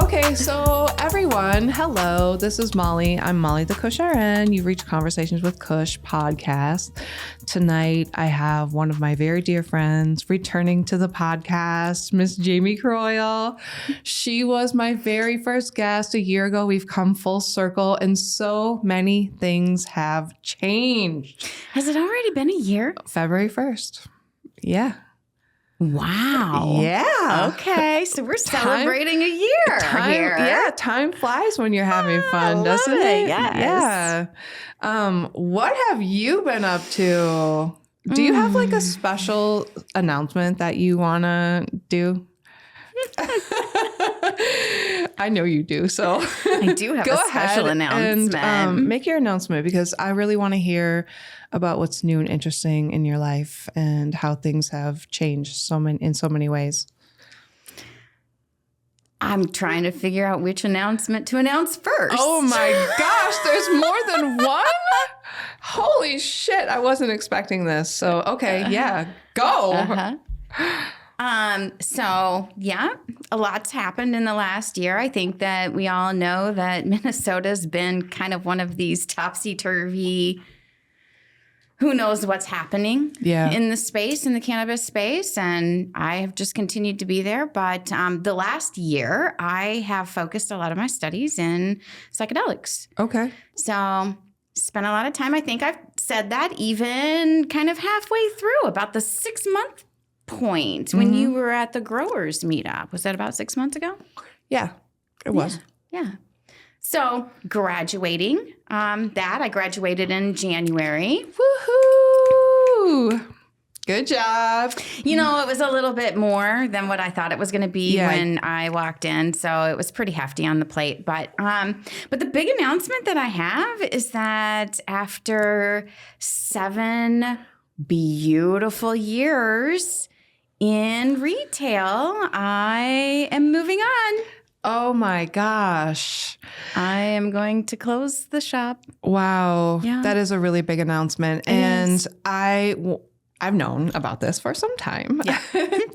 Okay, so everyone, hello. This is Molly. I'm Molly the Kush RN. You've reached Conversations with Kush podcast. Tonight, I have one of my very dear friends returning to the podcast, Miss Jamie Croyle. She was my very first guest a year ago. We've come full circle, and so many things have changed. Has it already been a year? February 1st. Yeah. Wow. Yeah. Okay. So we're celebrating a year here. Yeah. Time flies when you're having fun, doesn't it? Yes. Yeah. What have you been up to? Do you have like a special announcement that you want to do? I know you do. So I do have a special announcement. And make your announcement because I really want to hear about what's new and interesting in your life and how things have changed in so many ways. I'm trying to figure out which announcement to announce first. Oh my gosh, there's more than one? Holy shit, I wasn't expecting this. So, okay, yeah, go. So yeah, a lot's happened in the last year. I think that we all know that Minnesota's been kind of one of these topsy-turvy, who knows what's happening in the space, in the cannabis space. And I have just continued to be there. But the last year, I have focused a lot of my studies in psychedelics. Okay. So spent a lot of time. I think I've said that even kind of halfway through, about the 6-month point when you were at the growers meetup. Was that about 6 months ago? Yeah, it was. Yeah. So graduating, I graduated in January. Woohoo! Good job. You know, it was a little bit more than what I thought it was going to be when I walked in. So it was pretty hefty on the plate. But the big announcement that I have is that after 7 beautiful years in retail, I am moving on. Oh my gosh. I am going to close the shop. Wow. Yeah. That is a really big announcement. And I've known about this for some time. Yeah.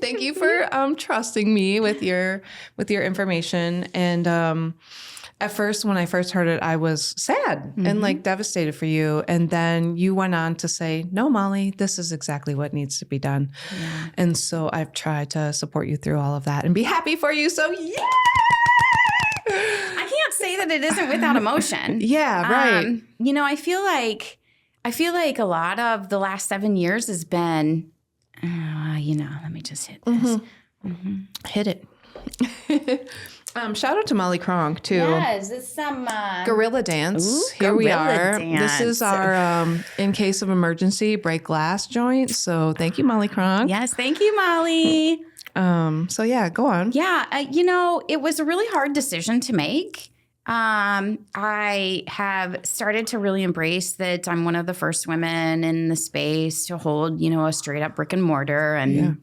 Thank you for trusting me with your information. And at first, when I first heard it, I was sad and like devastated for you. And then you went on to say, no, Molly, this is exactly what needs to be done. Yeah. And so I've tried to support you through all of that and be happy for you. So yeah. I can't say that it isn't without emotion. Yeah, right. You know, I feel like a lot of the last 7 years has been, let me just hit this. Hit it. Shout out to Molly Kronk too. Yes, it's some Gorilla Dance. Ooh, Here we are. Dance. This is our in case of emergency break glass joint. So thank you, Molly Kronk. Yes, thank you, Molly. So yeah, go on. Yeah, it was a really hard decision to make. I have started to really embrace that I'm one of the first women in the space to hold, a straight up brick and mortar, and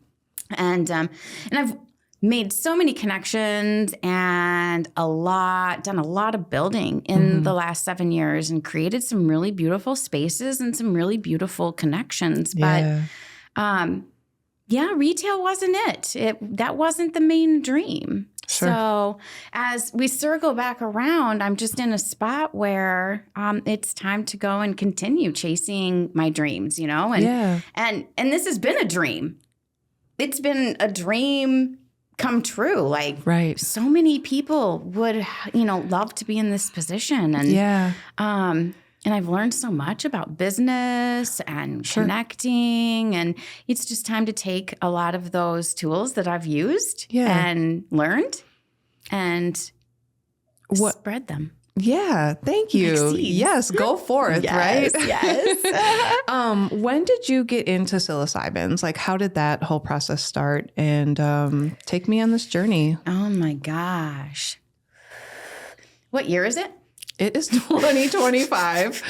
I've made so many connections and done a lot of building in the last 7 years and created some really beautiful spaces and some really beautiful connections. Yeah. But retail wasn't it. That wasn't the main dream. Sure. So as we circle back around, I'm just in a spot where it's time to go and continue chasing my dreams, and this has been a dream. It's been a dream come true. Like, right. So many people would, love to be in this position. And and I've learned so much about business and connecting. And it's just time to take a lot of those tools that I've used and learned and spread them. Yeah, thank you. Yes, go forth, right? Yes. When did you get into psilocybins? Like, how did that whole process start? And take me on this journey. Oh, my gosh. What year is it? It is 2025.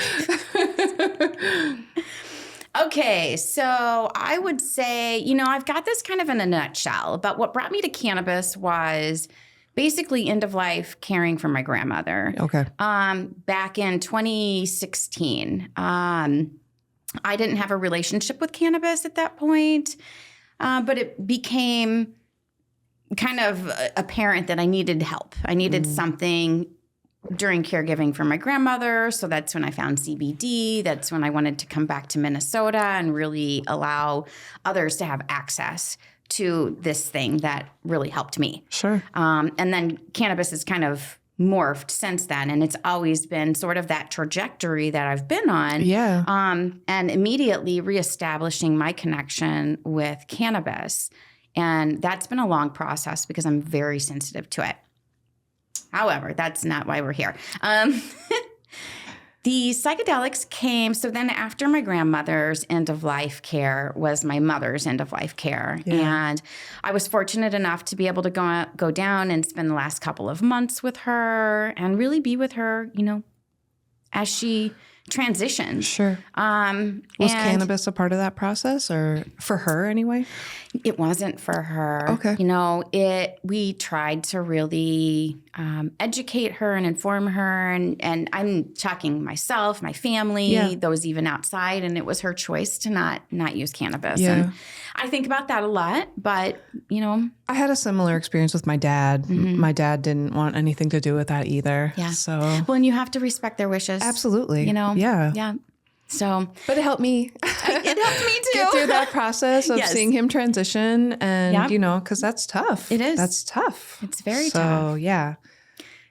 Okay, so I would say, I've got this kind of in a nutshell, but what brought me to cannabis was basically end of life caring for my grandmother. Okay. Back in 2016. I didn't have a relationship with cannabis at that point, but it became kind of apparent that I needed help. I needed something during caregiving for my grandmother. So that's when I found CBD. That's when I wanted to come back to Minnesota and really allow others to have access to this thing that really helped me. Sure. And then cannabis has kind of morphed since then. And it's always been sort of that trajectory that I've been on. Yeah. And immediately reestablishing my connection with cannabis. And that's been a long process because I'm very sensitive to it. However, that's not why we're here. The psychedelics came, so then after my grandmother's end-of-life care was my mother's end-of-life care. Yeah. And I was fortunate enough to be able to go down and spend the last couple of months with her and really be with her, as she transitioned. Sure. Was cannabis a part of that process, or for her anyway? It wasn't for her. Okay. We tried to really educate her and inform her, and I'm talking myself, my family, those even outside, and it was her choice to not use cannabis. Yeah. And I think about that a lot, but I had a similar experience with my dad. Mm-hmm. My dad didn't want anything to do with that either. Yeah. So well, and you have to respect their wishes. absolutely. Yeah. Yeah. So But it helped me. it helped me too. Get through that process of Yes. seeing him transition, and Yep. because that's tough. It is. That's tough. It's very so, tough. Yeah.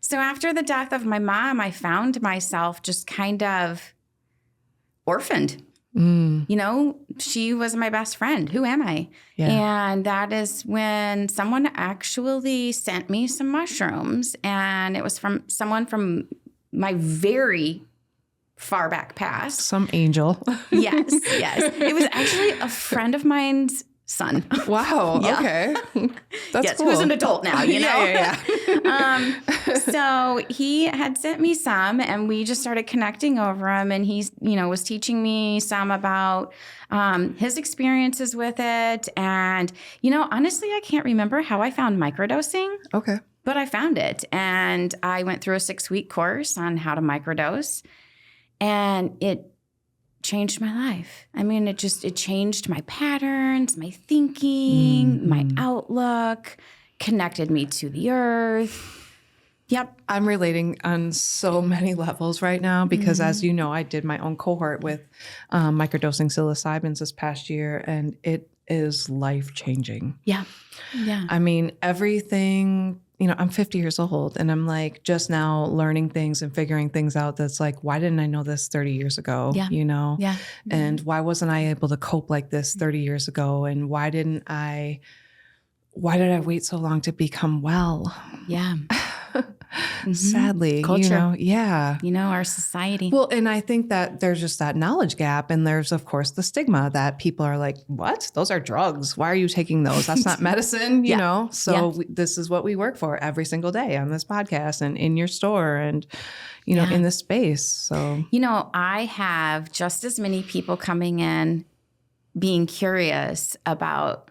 So after the death of my mom, I found myself just kind of orphaned. She was my best friend. Who am I? Yeah. And that is when someone actually sent me some mushrooms, and it was from someone from my very far back past. Some angel. Yes. It was actually a friend of mine's son. Wow. Yeah. Okay. That's Yes, cool. who's an adult now, Yeah. So he had sent me some, and we just started connecting over them. And he, was teaching me some about his experiences with it. And, honestly, I can't remember how I found microdosing, Okay. but I found it. And I went through a 6-week course on how to microdose, and it changed my life. I mean, it changed my patterns, my thinking, my outlook, connected me to the earth. Yep. I'm relating on so many levels right now because, as you know, I did my own cohort with microdosing psilocybins this past year, and it is life-changing. Yeah. I mean, everything, I'm 50 years old, and I'm like just now learning things and figuring things out that's like, why didn't I know this 30 years ago? Yeah. Yeah. And why wasn't I able to cope like this 30 years ago? And why did I wait so long to become well? Yeah. Sadly, Culture. Yeah. Our society. Well, and I think that there's just that knowledge gap, and there's, of course, the stigma that people are like, what? Those are drugs. Why are you taking those? That's not medicine, you know? So this is what we work for every single day on this podcast and in your store and, in this space. So, I have just as many people coming in being curious about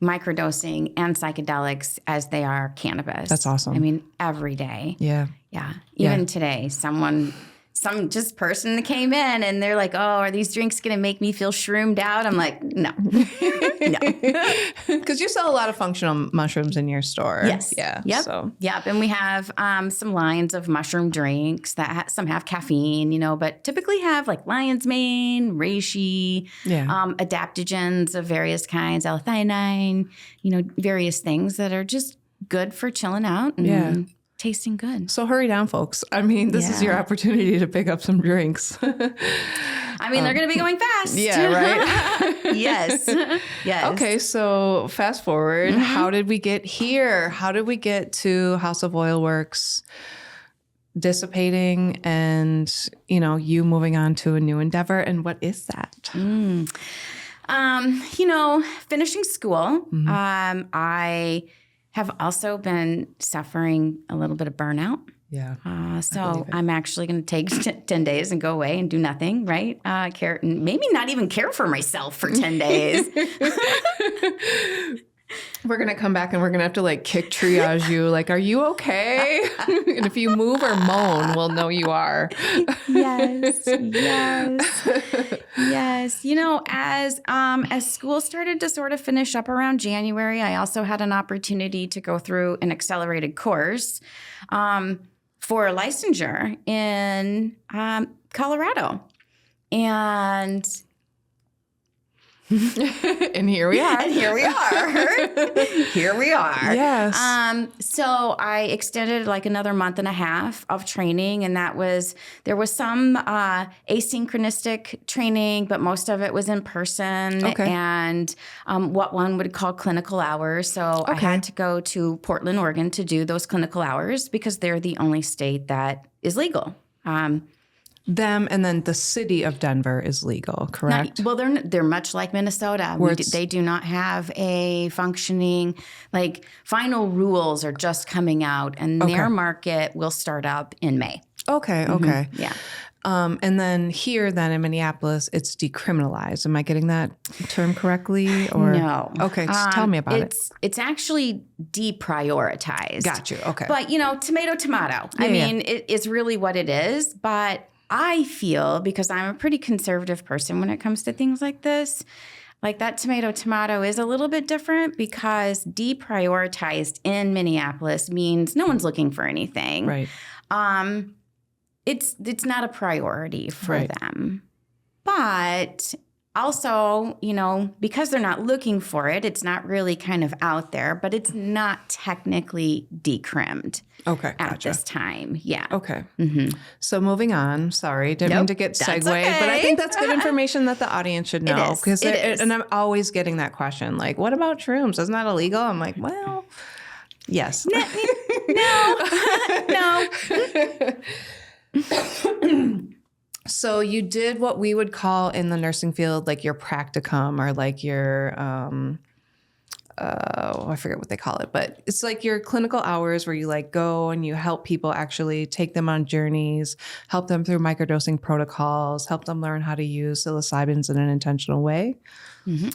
microdosing and psychedelics as they are cannabis. That's awesome. I mean, every day. Yeah. Yeah. Even today, some person that came in and they're like, oh, are these drinks going to make me feel shroomed out? I'm like, no. No. Because you sell a lot of functional mushrooms in your store. Yes. Yeah. Yep. So. Yep. And we have some lines of mushroom drinks that some have caffeine, but typically have like lion's mane, reishi, adaptogens of various kinds, L-theanine, various things that are just good for chilling out and tasting good. So hurry down, folks. I mean, this is your opportunity to pick up some drinks. I mean, they're going to be going fast. Yeah, right? Yes. Okay, so fast forward. How did we get here? How did we get to House of Oil Works dissipating and, you moving on to a new endeavor? And what is that? Finishing school, I have also been suffering a little bit of burnout. Yeah. So I'm actually going to take 10 days and go away and do nothing, right? Maybe not even care for myself for 10 days. We're going to come back and we're going to have to like kick triage you. Like, are you okay? And if you move or moan, we'll know you are. Yes. You know, as school started to sort of finish up around January, I also had an opportunity to go through an accelerated course for licensure in Colorado. And and here we are. Here we are. Yes. So I extended like another month and a half of training, and there was some asynchronistic training, but most of it was in person and what one would call clinical hours. So I had to go to Portland, Oregon to do those clinical hours because they're the only state that is legal. Them and then the city of Denver is legal, correct? They're much like Minnesota. They do not have a functioning, like final rules are just coming out, and their market will start up in May. Okay. Yeah. And then here, then in Minneapolis, it's decriminalized. Am I getting that term correctly? Or no? Okay, just tell me about it. It's actually deprioritized. Got you. Okay, but tomato. I mean, it is really what it is. But I feel, because I'm a pretty conservative person when it comes to things like this, like that tomato is a little bit different because deprioritized in Minneapolis means no one's looking for anything. Right. It's not a priority for them. But also, because they're not looking for it, it's not really kind of out there, but it's not technically decrimmed at this time. Yeah. Okay. Mm-hmm. So moving on. Sorry, didn't mean to get segued, but I think that's good information that the audience should know. Because and I'm always getting that question, like, what about shrooms? Isn't that illegal? I'm like, well, yes. No. So you did what we would call in the nursing field, like your practicum or like your, I forget what they call it, but it's like your clinical hours where you like go and you help people actually take them on journeys, help them through microdosing protocols, help them learn how to use psilocybins in an intentional way. Mm-hmm.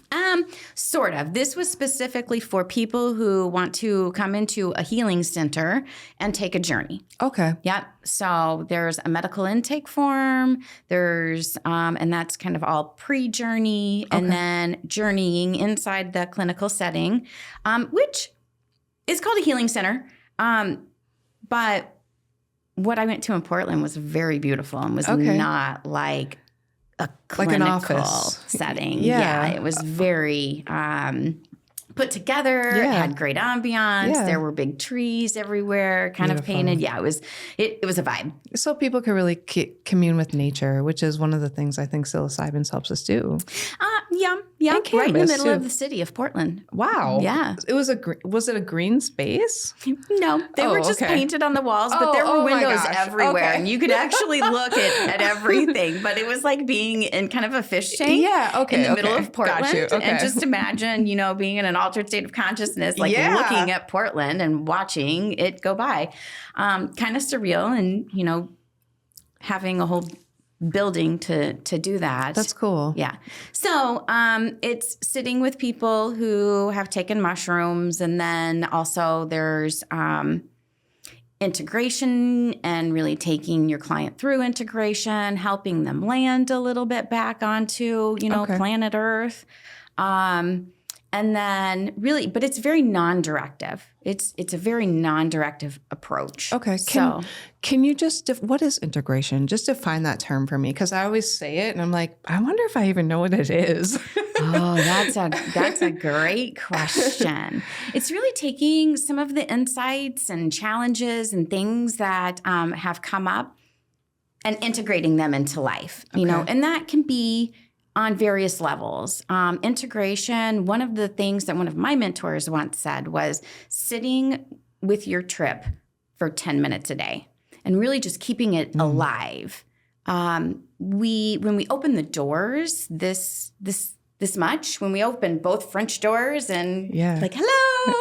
Sort of. This was specifically for people who want to come into a healing center and take a journey. Okay. Yep. So there's a medical intake form. There's, and that's kind of all pre-journey, and then journeying inside the clinical setting, which is called a healing center. But what I went to in Portland was very beautiful and was not like a clinical like an office setting. Yeah. It was very put together. It had great ambiance. Yeah. There were big trees everywhere, kind of painted. Yeah, it was a vibe. So people can really commune with nature, which is one of the things I think psilocybin helps us do. Yeah, right in the middle too. of the city of Portland. Wow. Yeah. Was it a green space? No, they were just painted on the walls, but there were windows everywhere, and you could actually look at everything. But it was like being in kind of a fish tank in the middle of Portland. And just imagine, being in an altered state of consciousness, like looking at Portland and watching it go by. Kind of surreal, and, having a whole building to do that. That's cool. Yeah. So it's sitting with people who have taken mushrooms, and then also there's integration and really taking your client through integration, helping them land a little bit back onto, planet Earth. And then really, but it's very non-directive. It's a very non-directive approach. Okay. Can you just, what is integration? Just define that term for me. Because I always say it and I'm like, I wonder if I even know what it is. Oh, that's a great question. It's really taking some of the insights and challenges and things that have come up and integrating them into life, and that can be on various levels. Integration, one of the things that one of my mentors once said was sitting with your trip for 10 minutes a day and really just keeping it alive. When we open the doors this much, when we open both French doors and like, hello,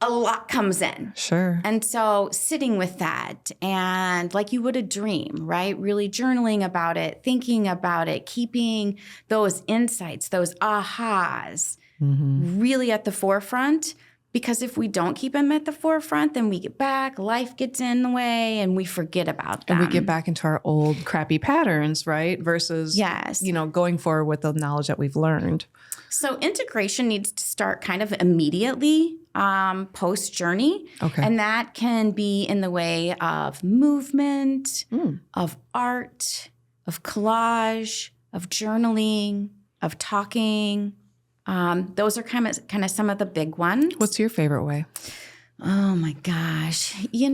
a lot comes in. Sure. And so sitting with that and like you would a dream, right? Really journaling about it, thinking about it, keeping those insights, those ahas really at the forefront. Because if we don't keep them at the forefront, then we get back, life gets in the way, and we forget about them. And we get back into our old crappy patterns, right? Versus, going forward with the knowledge that we've learned. So integration needs to start kind of immediately post-journey. Okay. And that can be in the way of movement, of art, of collage, of journaling, of talking. Those are kind of some of the big ones. What's your favorite way? Oh my gosh. I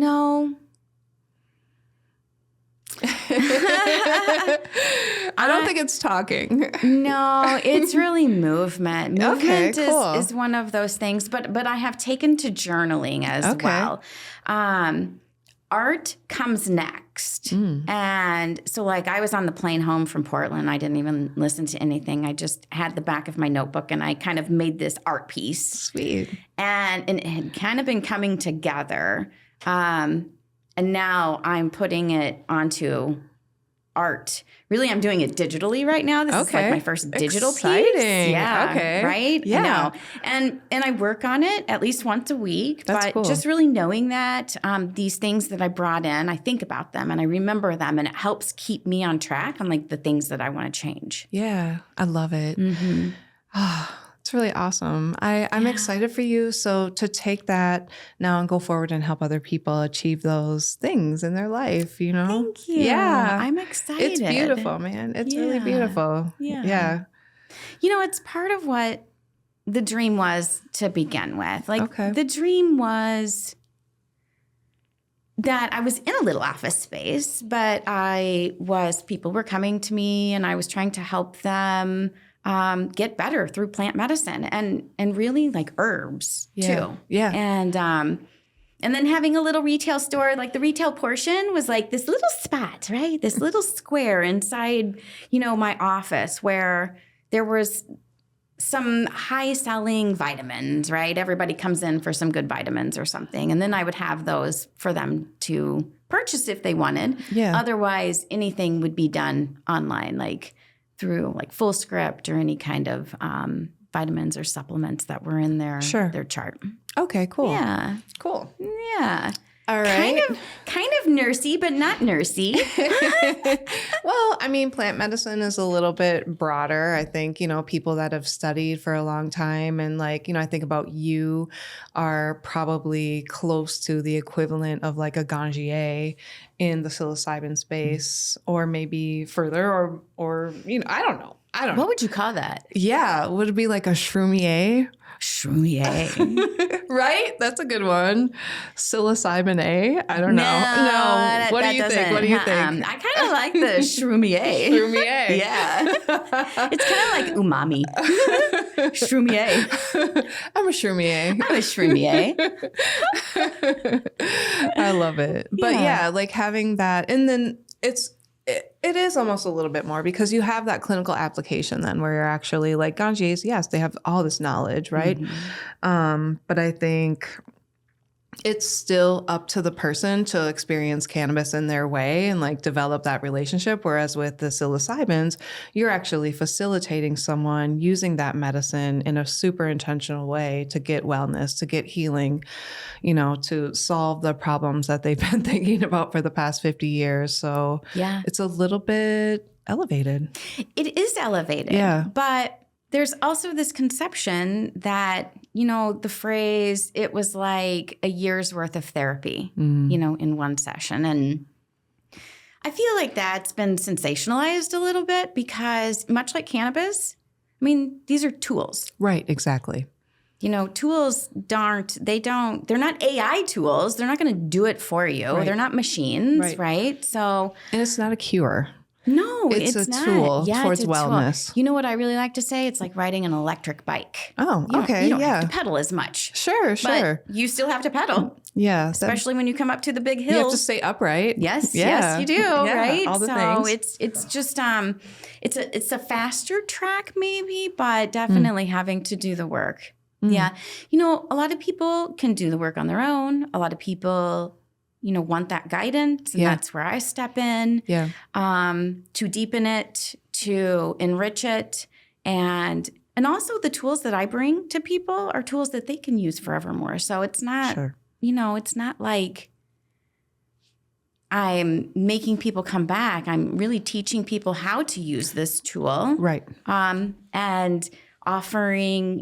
don't think it's talking. No, it's really movement. Movement cool. is one of those things, but I have taken to journaling as well. Art comes next. And so like I was on the plane home from Portland. I didn't even listen to anything. I just had the back of my notebook and I kind of made this art piece. Sweet. And it had kind of been coming together. And now I'm putting it onto art. Really, I'm doing it digitally right now. This is like my first digital piece. Yeah. Okay. Right? Yeah. I know. And I work on it at least once a week. That's cool. Just really knowing that these things that I brought in, I think about them and I remember them and it helps keep me on track on like the things that I want to change. Yeah. I love it. It's really awesome. I'm excited for you. So to take that now and go forward and help other people achieve those things in their life, Thank you. Yeah. I'm excited. It's beautiful, man. It's really beautiful. Yeah. It's part of what the dream was to begin with. Like the dream was that I was in a little office space, but people were coming to me and I was trying to help them get better through plant medicine and really like herbs too. Yeah. And then having a little retail store, like the retail portion was like this little spot, right? This little square inside, my office where there was some high selling vitamins, right? Everybody comes in for some good vitamins or something. And then I would have those for them to purchase if they wanted. Yeah. Otherwise, anything would be done online, like through like Full Script or any kind of vitamins or supplements that were in their chart. Okay, cool. Yeah. Cool. Yeah. All right. Kind of nursey, but not nursey. Well, I mean, plant medicine is a little bit broader. I think, people that have studied for a long time and like, I think about you are probably close to the equivalent of like a Gangier in the psilocybin space or maybe further or I don't know. What would you call that? Yeah. Would it be like a shroomier? Shroomier. Right? That's a good one. Psilocybin A? I don't know. No. What do you think? What do you think? I kind of like the shroomier. Shroomier. Yeah. It's kind of like umami. Shroomier. I'm a shroomier. I'm a shroomier. I love it. But yeah, like having that. And then it is almost a little bit more because you have that clinical application then where you're actually like Ganges, yes, they have all this knowledge, right? But I think it's still up to the person to experience cannabis in their way and like develop that relationship. Whereas with the psilocybins, you're actually facilitating someone using that medicine in a super intentional way to get wellness, to get healing, to solve the problems that they've been thinking about for the past 50 years. So it's a little bit elevated. It is elevated. Yeah. But there's also this conception that, the phrase, it was like a year's worth of therapy, in one session. And I feel like that's been sensationalized a little bit because much like cannabis, these are tools. Right, exactly. Tools they're not AI tools. They're not going to do it for you. Right. They're not machines, right? So, and it's not a cure. No, it's a not. tool towards wellness. Tool. You know what I really like to say? It's like riding an electric bike. Oh, okay. You don't have to pedal as much. Sure. But you still have to pedal. Yeah. Especially when you come up to the big hills. You have to stay upright. Yes, yes, you do, right? All the things. It's just it's a faster track maybe, but definitely having to do the work. Yeah. A lot of people can do the work on their own. A lot of people want that guidance. And that's where I step in to deepen it, to enrich it, and And also the tools that I bring to people are tools that they can use forevermore. So it's not, Sure. it's not like I'm making people come back. I'm really teaching people how to use this tool. Right. And offering,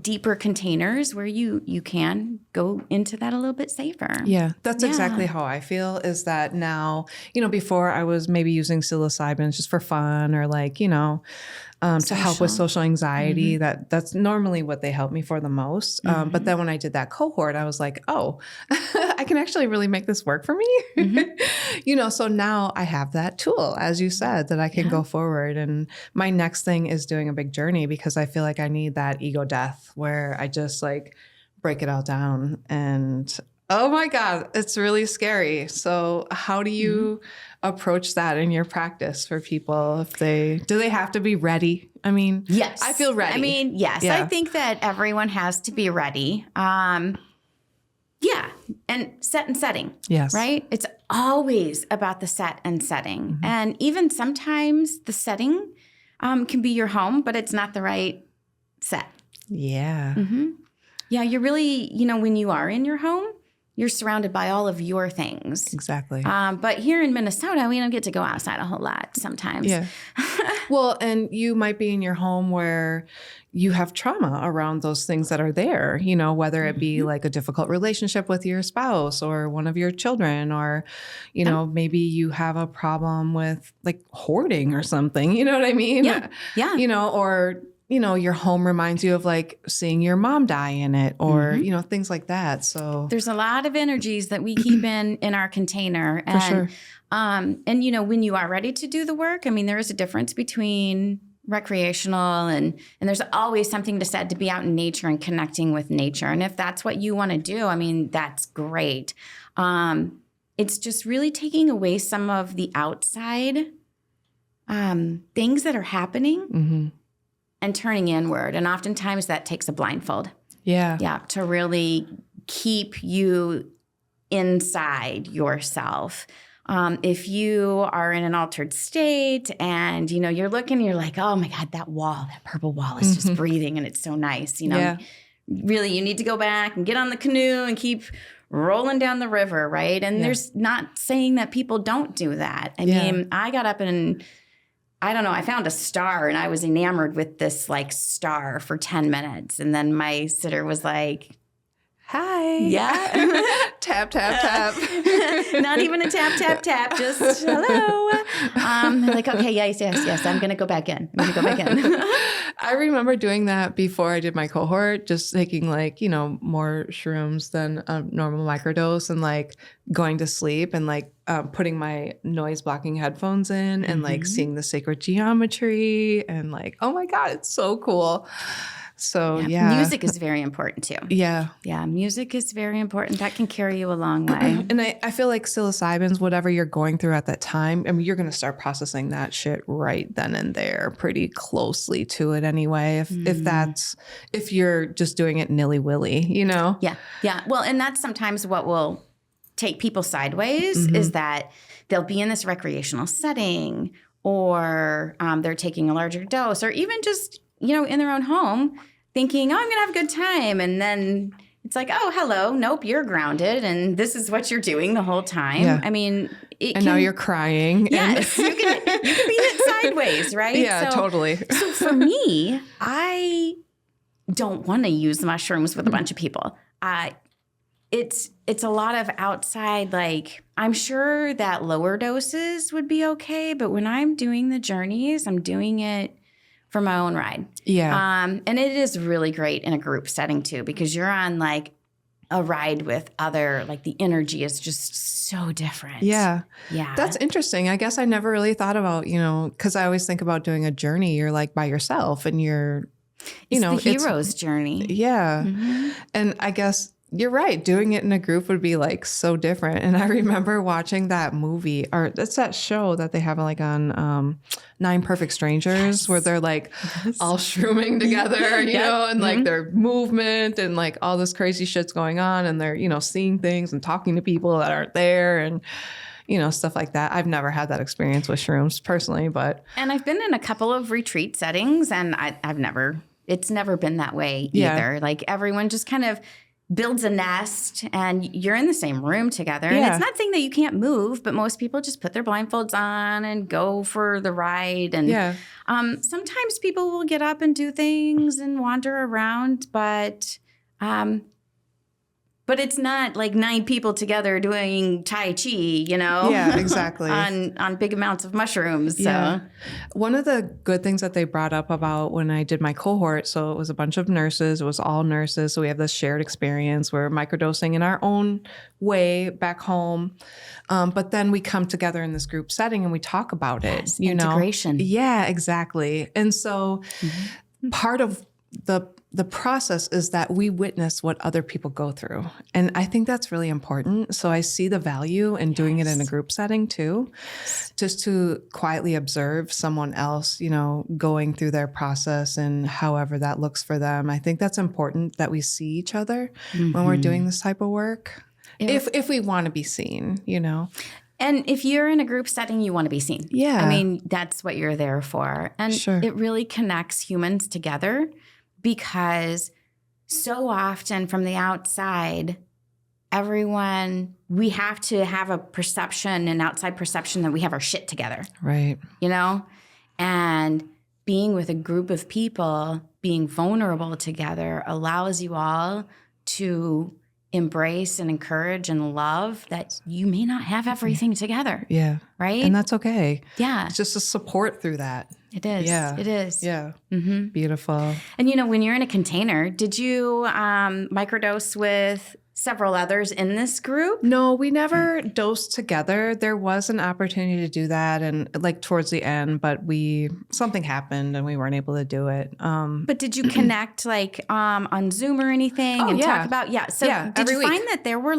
deeper containers where you can go into that a little bit safer. Yeah, that's exactly how I feel, is that now, before I was maybe using psilocybin just for fun or to help with social anxiety. That's normally what they help me for the most. But then when I did that cohort, I was like, oh, I can actually really make this work for me. So now I have that tool, as you said, that I can go forward. And my next thing is doing a big journey, because I feel like I need that ego death where I just break it all down. And oh my God, it's really scary. So how do you approach that in your practice for people? Do they have to be ready? I mean, yes, I feel ready. I mean, yes, I think that everyone has to be ready. And set and setting. Yes. Right? It's always about the set and setting. And even sometimes the setting can be your home, but it's not the right set. Yeah. Yeah, you're really, when you are in your home, you're surrounded by all of your things. Exactly. But here in Minnesota, we don't get to go outside a whole lot sometimes. Yeah. Well, and you might be in your home where you have trauma around those things that are there, whether it be like a difficult relationship with your spouse or one of your children, or, maybe you have a problem with hoarding or something, you know what I mean? Yeah. Or your home reminds you of seeing your mom die in it, or, things like that. So there's a lot of energies that we keep in our container. For sure. And, when you are ready to do the work, I mean, there is a difference between recreational and there's always something to said to be out in nature and connecting with nature. And if that's what you want to do, I mean, that's great. It's just really taking away some of the outside things that are happening and turning inward. And oftentimes that takes a blindfold. Yeah. Yeah. To really keep you inside yourself. If you are in an altered state and, you're looking, you're like, oh my God, that purple wall is just breathing and it's so nice. Really, you need to go back and get on the canoe and keep rolling down the river, right? And there's not saying that people don't do that. I mean, I got up and I don't know, I found a star and I was enamored with this star for 10 minutes. And then my sitter was like, hi. Yeah. Tap, tap, tap. Not even a tap, tap, tap. Just hello. They're like, okay, yes. I'm going to go back in. I remember doing that before I did my cohort, just taking more shrooms than normal microdose and going to sleep and putting my noise blocking headphones in and seeing the sacred geometry and oh my God, it's so cool. So, yeah. Music is very important too. Yeah. Yeah. Music is very important. That can carry you a long way. And I feel like psilocybins, whatever you're going through at that time, I mean, you're going to start processing that shit right then and there pretty closely to it anyway. If you're just doing it nilly-willy, Yeah. Yeah. Well, and that's sometimes what will take people sideways is that they'll be in this recreational setting or they're taking a larger dose or even just, in their own home thinking, oh, I'm going to have a good time. And then it's like, oh, hello. Nope, you're grounded. And this is what you're doing the whole time. Yeah. I mean, now you're crying. Yes. You can be it sideways, right? Yeah, totally. So for me, I don't want to use mushrooms with a bunch of people. It's a lot of outside, I'm sure that lower doses would be okay. But when I'm doing the journeys, I'm doing it for my own ride. Yeah. And it is really great in a group setting too, because you're on a ride with other, the energy is just so different. Yeah. Yeah. That's interesting. I guess I never really thought about, because I always think about doing a journey. You're by yourself and you're, it's the hero's journey. Yeah. And I guess you're right. Doing it in a group would be so different. And I remember watching that movie, or that's that show that they have on 9 Perfect Strangers, where they're all shrooming together, you know, and their movement and all this crazy shit's going on, and they're seeing things and talking to people that aren't there, and stuff like that. I've never had that experience with shrooms personally, but. And I've been in a couple of retreat settings, and it's never been that way either. Like everyone just kind of builds a nest and you're in the same room together. And it's not saying that you can't move, but most people just put their blindfolds on and go for the ride. And sometimes people will get up and do things and wander around, but it's not like 9 people together doing Tai Chi, Yeah, exactly. on big amounts of mushrooms. So. Yeah. One of the good things that they brought up about when I did my cohort, so it was a bunch of nurses. It was all nurses. So we have this shared experience. We're microdosing in our own way back home. But then we come together in this group setting and we talk about it. Integration. Yeah, exactly. And so part of the process is that we witness what other people go through. And I think that's really important. So I see the value in doing it in a group setting too, just to quietly observe someone else, going through their process and however that looks for them. I think that's important that we see each other when we're doing this type of work. If we want to be seen, And if you're in a group setting, you want to be seen. Yeah. I mean, that's what you're there for. And it really connects humans together. Because so often from the outside, we have to have a perception, an outside perception that we have our shit together. Right. And being with a group of people, being vulnerable together allows you all to embrace and encourage and love that you may not have everything together. Yeah. Right. And that's okay. Yeah. It's just a support through that. It is. Yeah. It is. Yeah. Mm-hmm. Beautiful. And, when you're in a container, did you microdose with several others in this group? No, we never dosed together. There was an opportunity to do that and towards the end, but something happened and we weren't able to do it. But did you connect on Zoom or anything talk about? Yeah. So did you find that there were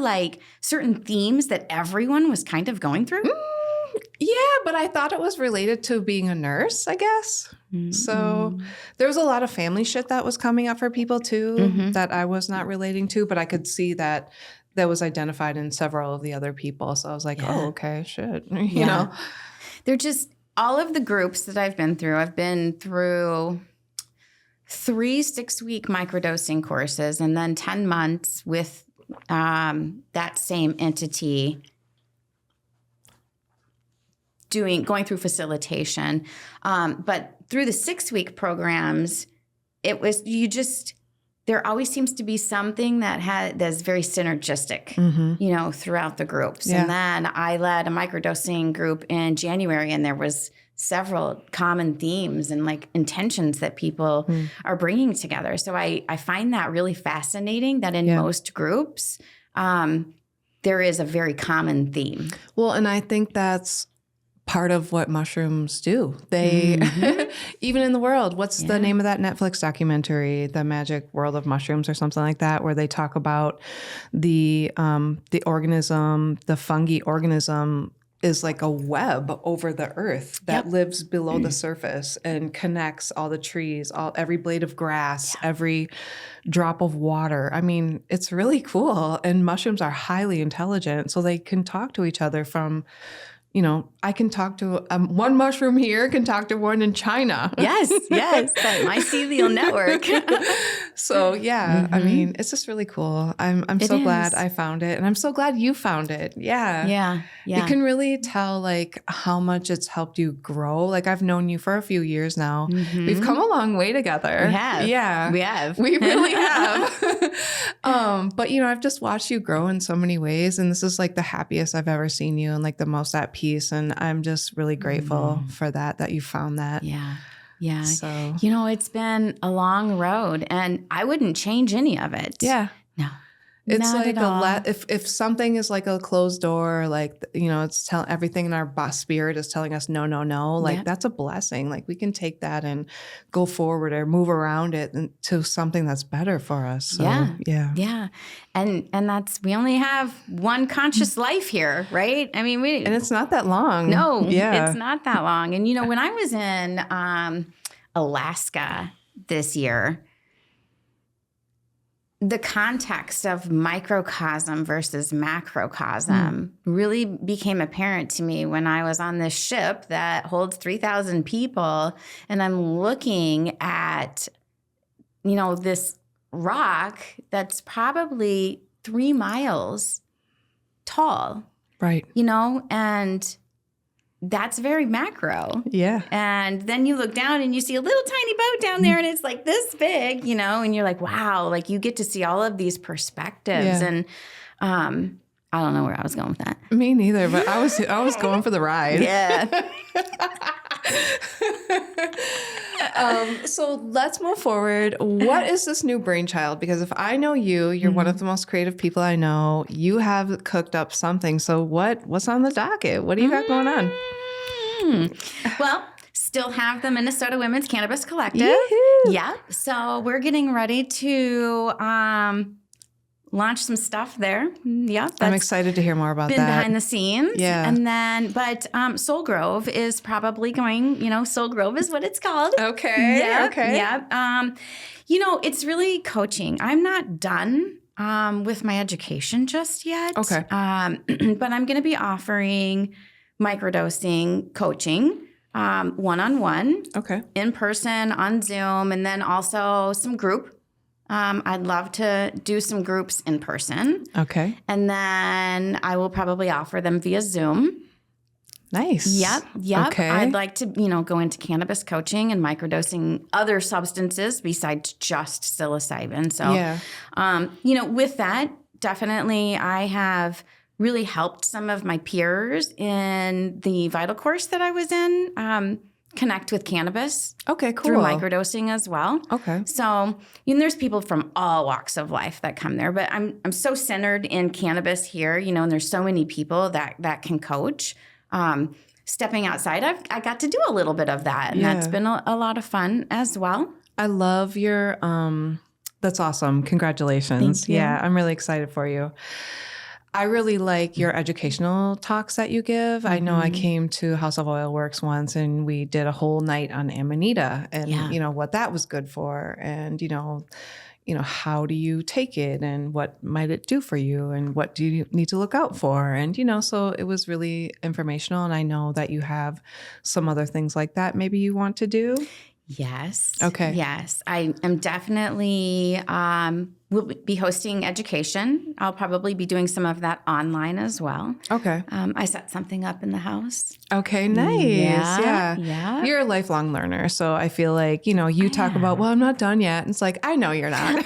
certain themes that everyone was kind of going through? Yeah, but I thought it was related to being a nurse, I guess. Mm-hmm. So there was a lot of family shit that was coming up for people too that I was not relating to, but I could see that was identified in several of the other people. So I was like, oh, okay, shit. You know? They're just all of the groups that I've been through 3 6-week microdosing courses and then 10 months with that same entity going through facilitation. But through the 6-week programs, it was, there always seems to be something that's very synergistic, throughout the groups. Yeah. And then I led a microdosing group in January, and there was several common themes and intentions that people are bringing together. So I find that really fascinating that in most groups, there is a very common theme. Well, and I think that's part of what mushrooms do. They, even in the world, what's the name of that Netflix documentary, The Magic World of Mushrooms or something like that, where they talk about the organism, the fungi organism is like a web over the earth that lives below the surface and connects all the trees, every blade of grass, every drop of water. I mean, it's really cool. And mushrooms are highly intelligent, so they can talk to each other from, I can talk to one mushroom here, can talk to one in China. Yes, that mycelial network. So I mean, it's just really cool. I'm so glad I found it, and I'm so glad you found it. Yeah. You can really tell how much it's helped you grow. I've known you for a few years now. We've come a long way together. We have. Yeah, we have. We really have. But I've just watched you grow in so many ways, and this is the happiest I've ever seen you, and the most at peace. And I'm just really grateful for that you found that. Yeah. So, it's been a long road, and I wouldn't change any of it. Yeah. No. It's Not at all. if something is a closed door, it's telling everything in our spirit is telling us no, that's a blessing. We can take that and go forward or move around it to something that's better for us. So, yeah. And we only have one conscious life here, right? I mean, and it's not that long. No, it's not that long. And when I was in Alaska this year, the context of microcosm versus macrocosm really became apparent to me when I was on this ship that holds 3,000 people, and I'm looking at, this rock that's probably 3 miles tall. Right. And that's very macro. Yeah. And then you look down and you see a little tiny boat down there and it's like this big, and you're like, wow, like you get to see all of these perspectives. Yeah. And I don't know where I was going with that. Me neither, but I was going for the ride. Yeah. So let's move forward. What is this new brainchild? Because if I know you're one of the most creative people I know. You have cooked up something. So what's on the docket? What do you got going on? Well, still have the Minnesota Women's Cannabis Collective. Yoo-hoo. Yeah. So we're getting ready to launch some stuff there. Yeah. I'm excited to hear more about been that. behind the scenes. Yeah. And then, but Soul Grove is probably going, Soul Grove is what it's called. Okay. Yeah. Okay. Yeah. It's really coaching. I'm not done with my education just yet. Okay. But I'm going to be offering microdosing coaching, one-on-one, Okay. in person, on Zoom, and then also some group. I'd love to do some groups in person. Okay. And then I will probably offer them via Zoom. Nice. Yep. Okay. I'd like to, go into cannabis coaching and microdosing other substances besides just psilocybin. So, yeah. with that, definitely I have really helped some of my peers in the Vital course that I was in connect with cannabis. Okay, cool. Through microdosing as well. Okay. So, there's people from all walks of life that come there, but I'm so centered in cannabis here, and there's so many people that can coach. Stepping outside, I got to do a little bit of that, and that's been a lot of fun as well. I love your that's awesome. Congratulations. Thank you. Yeah, I'm really excited for you. I really like your educational talks that you give. I know I came to House of Oil Works once and we did a whole night on Amanita and, what that was good for. And, how do you take it and what might it do for you and what do you need to look out for? And, so it was really informational. And I know that you have some other things like that maybe you want to do. Yes. Okay. Yes. I am definitely will be hosting education. I'll probably be doing some of that online as well. Okay. I set something up in the house. Okay, nice. Yeah. You're a lifelong learner. So I feel like, you talk about, well, I'm not done yet. And it's like, I know you're not.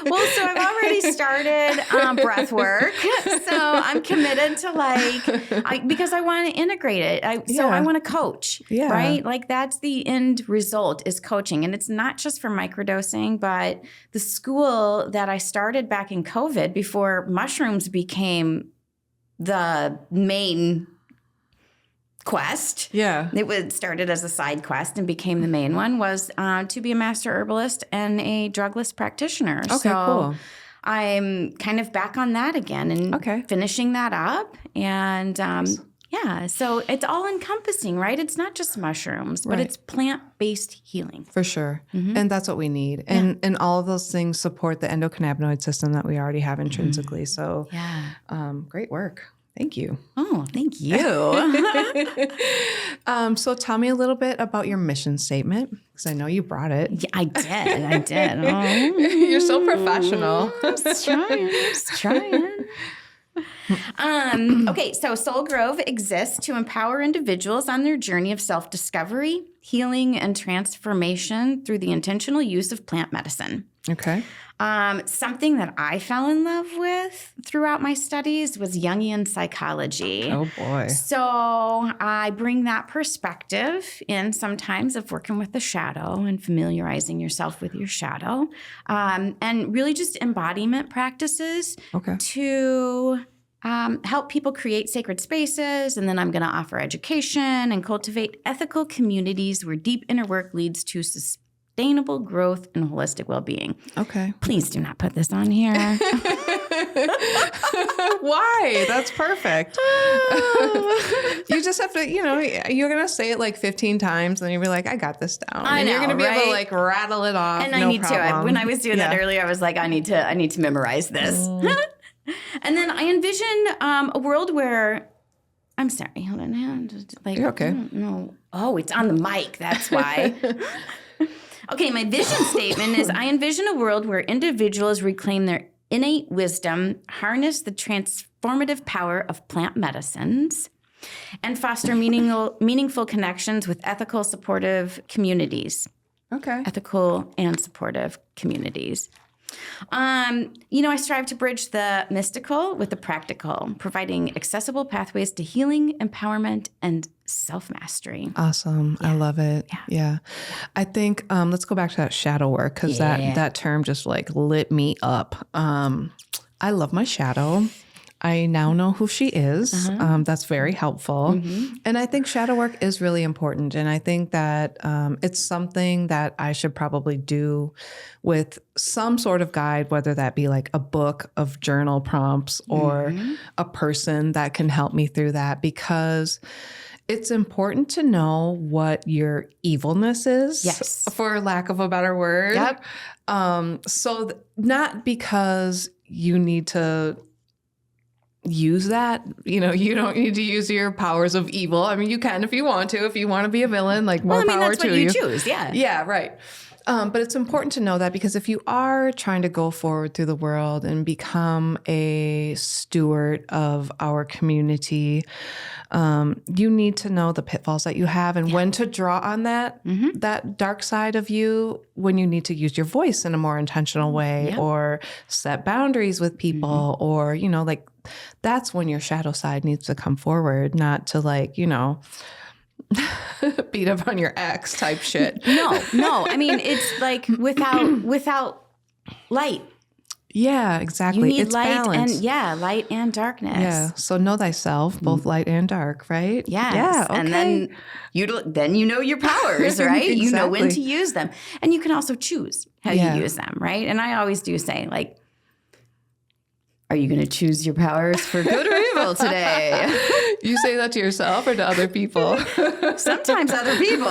Well, so I've already started breath work. So I'm committed to because I want to integrate it. I want to coach, right? Like that's the end result is coaching. And it's not just for microdosing, but the school that I started back in COVID before mushrooms became the main quest. Yeah. It started as a side quest and became the main one was to be a master herbalist and a drugless practitioner. Okay, so cool. I'm kind of back on that again and finishing that up. And so it's all encompassing, right? It's not just mushrooms, but it's plant-based healing. For sure. Mm-hmm. And that's what we need. And all of those things support the endocannabinoid system that we already have intrinsically. So great work. Thank you. Oh, thank you. So tell me a little bit about your mission statement, because I know you brought it. Yeah, I did. Oh. You're so professional. I was trying. Okay, so Soul Grove exists to empower individuals on their journey of self-discovery, healing, and transformation through the intentional use of plant medicine. Okay. Something that I fell in love with throughout my studies was Jungian psychology. Oh, boy. So I bring that perspective in sometimes of working with the shadow and familiarizing yourself with your shadow, and really just embodiment practices to help people create sacred spaces. And then I'm going to offer education and cultivate ethical communities where deep inner work leads to sustainable growth and holistic well-being. Okay. Please do not put this on here. Why? That's perfect. You just have to, you're going to say it like 15 times and you'll be like, I got this down. I and know, you're going to be able to right? like rattle it off. And no I need problem. to. When I was doing that earlier, I was like, I need to memorize this. And then I envision a world where, I'm sorry, hold on. Like, You're okay. No. Oh, it's on the mic. That's why. Okay, my vision statement is I envision a world where individuals reclaim their innate wisdom, harness the transformative power of plant medicines, and foster meaningful connections with ethical, supportive communities. Okay. Ethical and supportive communities. I strive to bridge the mystical with the practical, providing accessible pathways to healing, empowerment, and self-mastery. Awesome. I love it. Yeah. I think, let's go back to that shadow work because that term just like lit me up. I love my shadow. I now know who she is. That's very helpful. And I think shadow work is really important. And I think that it's something that I should probably do with some sort of guide, whether that be like a book of journal prompts or a person that can help me through that, because it's important to know what your evilness is, for lack of a better word. Yep. Not because you need to use that, you don't need to use your powers of evil. I mean, you can if you want to. If you want to be a villain, like more power that's to what you. Choose, yeah. Yeah, right. But it's important to know that, because if you are trying to go forward through the world and become a steward of our community, you need to know the pitfalls that you have and when to draw on that dark side of you, when you need to use your voice in a more intentional way or set boundaries with people or, like that's when your shadow side needs to come forward, not to like, beat up on your ex type shit. No. I mean, it's like without light. Yeah, exactly. You need it's light balance. light and darkness. Yeah. So know thyself, both light and dark, right? Yes. Yeah. Okay. And then you know your powers, right? Exactly. You know when to use them. And you can also choose how you use them, right? And I always do say, like, are you going to choose your powers for good or evil today? You say that to yourself or to other people? Sometimes other people.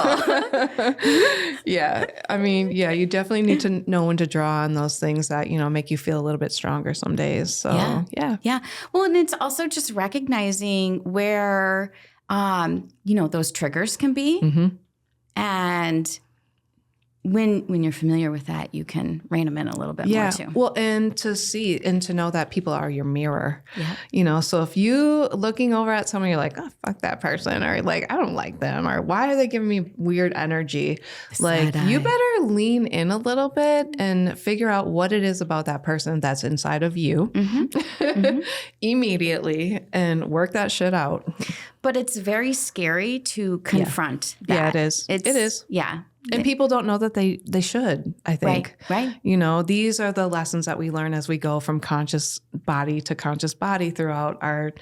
Yeah. I mean, you definitely need to know when to draw on those things that, make you feel a little bit stronger some days. So, yeah. Well, and it's also just recognizing where, those triggers can be. And when you're familiar with that, you can rein them in a little bit more too. Well, and to see and to know that people are your mirror. Yeah. So if you looking over at someone, you're like, oh, fuck that person, or like, I don't like them, or why are they giving me weird energy? Like, you better lean in a little bit and figure out what it is about that person that's inside of you immediately and work that shit out. But it's very scary to confront that. Yeah, it is. It is. Yeah. And people don't know that they should, I think. Right. These are the lessons that we learn as we go from conscious body to conscious body throughout our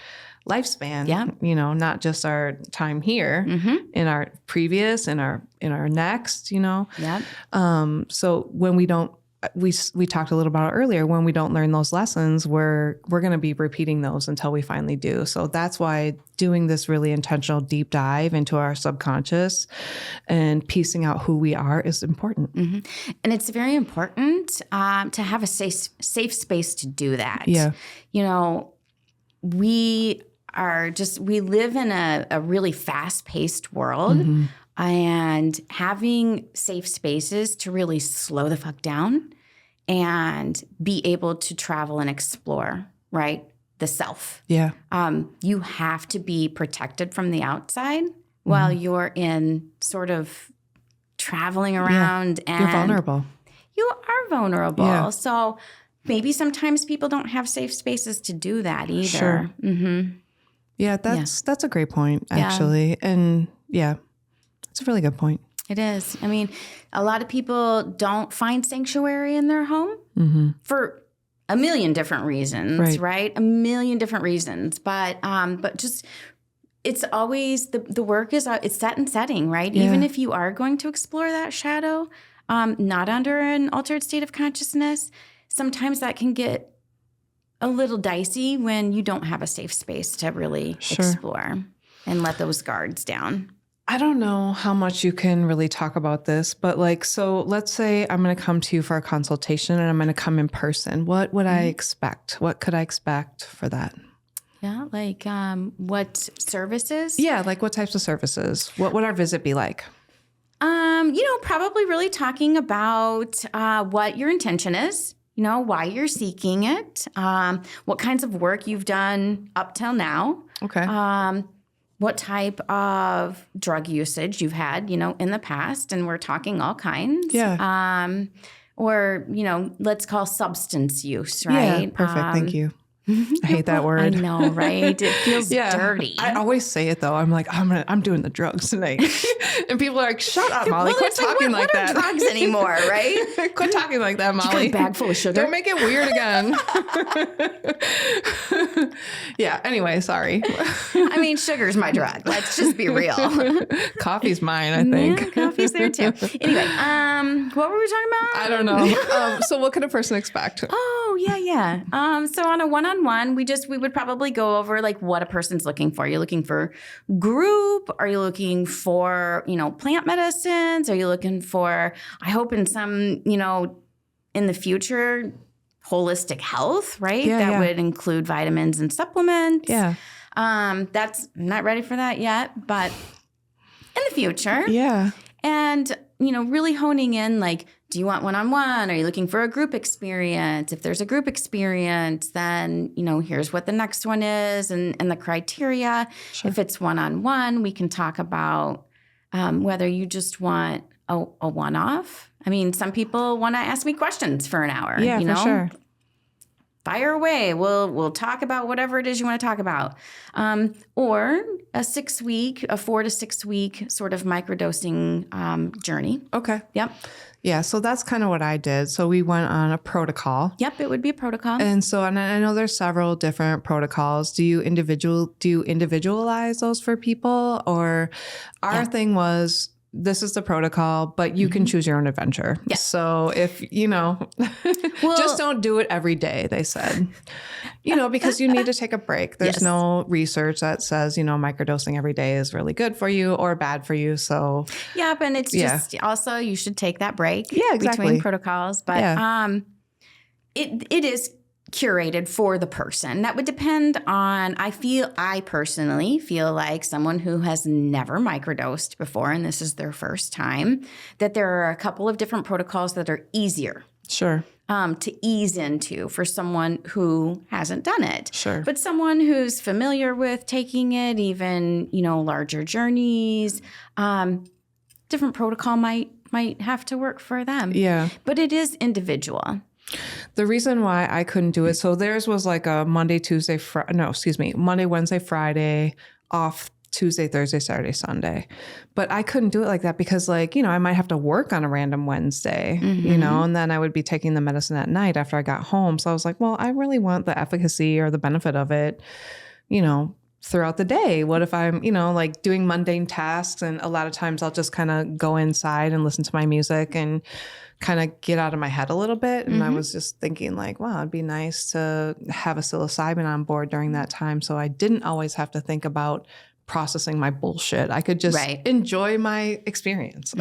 lifespan. Yeah. Not just our time here, in our previous, in our next, Yeah. So when we don't, we talked a little about it earlier, when we don't learn those lessons, we're going to be repeating those until we finally do. So that's why doing this really intentional deep dive into our subconscious and piecing out who we are is important. And it's very important to have a safe space to do that. Yeah. We live in a really fast-paced world. And having safe spaces to really slow the fuck down and be able to travel and explore, right? The self. Yeah. You have to be protected from the outside while you're in sort of traveling around. And you're vulnerable. You are vulnerable. Yeah. So maybe sometimes people don't have safe spaces to do that either. Sure. Yeah, that's a great point, actually. And it's a really good point. It is. I mean, a lot of people don't find sanctuary in their home for a million different reasons, right? A million different reasons. But just, it's always, the work is, it's set and setting, right? Yeah. Even if you are going to explore that shadow, not under an altered state of consciousness, sometimes that can get a little dicey when you don't have a safe space to really explore and let those guards down. I don't know how much you can really talk about this, but like, so let's say I'm going to come to you for a consultation and I'm going to come in person. What would I expect? What could I expect for that? Yeah. Like what services? Yeah. Like what types of services? What would our visit be like? Probably really talking about what your intention is, why you're seeking it, what kinds of work you've done up till now. Okay. What type of drug usage you've had, in the past. And we're talking all kinds. Yeah. Or, let's call substance use, right? Yeah, perfect. Thank you. I hate that word. I know, right? It feels dirty. I always say it though. I'm like, I'm doing the drugs tonight. And people are like, shut up, Molly. Quit talking like that. What are drugs anymore, right? Quit talking like that, Molly. You got a bag full of sugar. Don't make it weird again. Yeah, anyway, sorry. I mean, sugar's my drug. Let's just be real. Coffee's mine, I think. Yeah, coffee's there too. Anyway, what were we talking about? I don't know. So what can a person expect? Oh, yeah. So on a one-on-one, we would probably go over like what a person's looking for. You're looking for group? Are you looking for, plant medicines? Are you looking for, I hope in some, in the future, holistic health, right? That would include vitamins and supplements. Yeah. I'm not ready for that yet, but in the future. Yeah. And, really honing in like, do you want one-on-one? Are you looking for a group experience? If there's a group experience, then, here's what the next one is and the criteria. Sure. If it's one-on-one, we can talk about whether you just want a one-off. I mean, some people want to ask me questions for an hour. Yeah, for sure. Fire away. We'll talk about whatever it is you want to talk about. Or a 4 to 6 week sort of microdosing journey. Okay. Yep. Yeah, so that's kind of what I did. So we went on a protocol. Yep, it would be a protocol. And I know there's several different protocols. Do you individualize those for people? Or our thing was, this is the protocol, but you can choose your own adventure. Yes. So if, just don't do it every day, they said, because you need to take a break. There's no research that says, microdosing every day is really good for you or bad for you. So yeah, and it's just also you should take that break between protocols. But it is curated for the person. That would depend on, I personally feel like someone who has never microdosed before, and this is their first time, that there are a couple of different protocols that are easier. Sure. To ease into for someone who hasn't done it. Sure. But someone who's familiar with taking it, even, larger journeys, different protocol might have to work for them. Yeah. But it is individual. The reason why I couldn't do it, so theirs was like a Monday, Wednesday, Friday, off Tuesday, Thursday, Saturday, Sunday. But I couldn't do it like that because I might have to work on a random Wednesday, and then I would be taking the medicine at night after I got home. So I was like, well, I really want the efficacy or the benefit of it, throughout the day. What if I'm, doing mundane tasks, and a lot of times I'll just kind of go inside and listen to my music and kind of get out of my head a little bit. And I was just thinking like, wow, it'd be nice to have a psilocybin on board during that time. So I didn't always have to think about processing my bullshit. I could just enjoy my experience